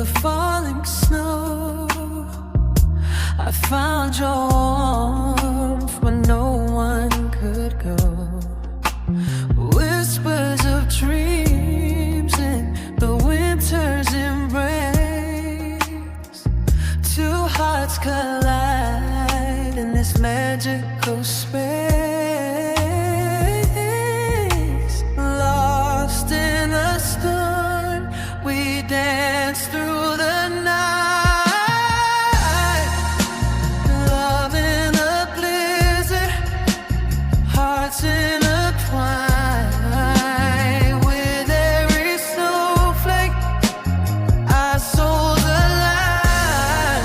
the falling snow. I found your warmth when no one could go. Whispers of dreams in the winter's embrace. Two hearts collide in this magical space. Lost in a storm, we dance through the night. Love in a blizzard, hearts intertwined. With every snowflake, our souls align.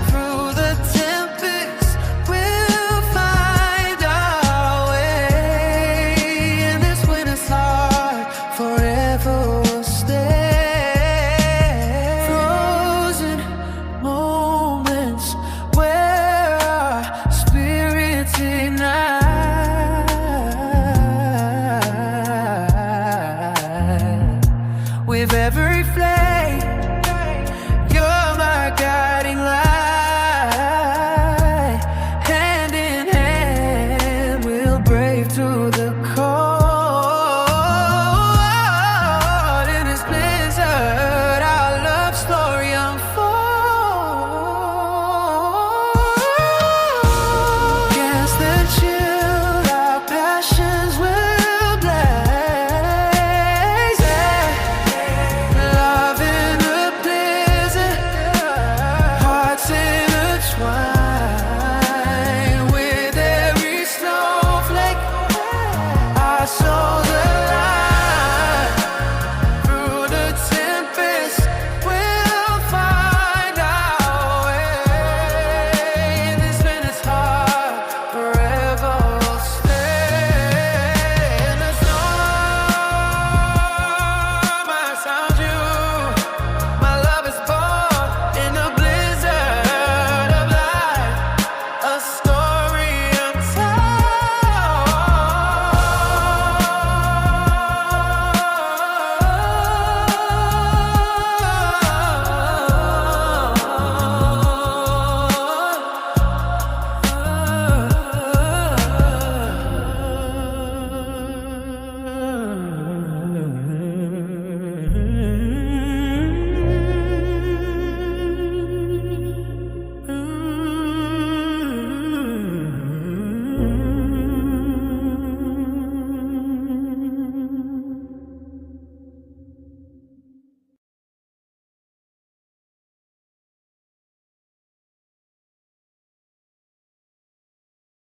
Through the tempest, we'll find our way. And this winter's heart forever will stay. Frozen moments where our spirits ignite. With every flame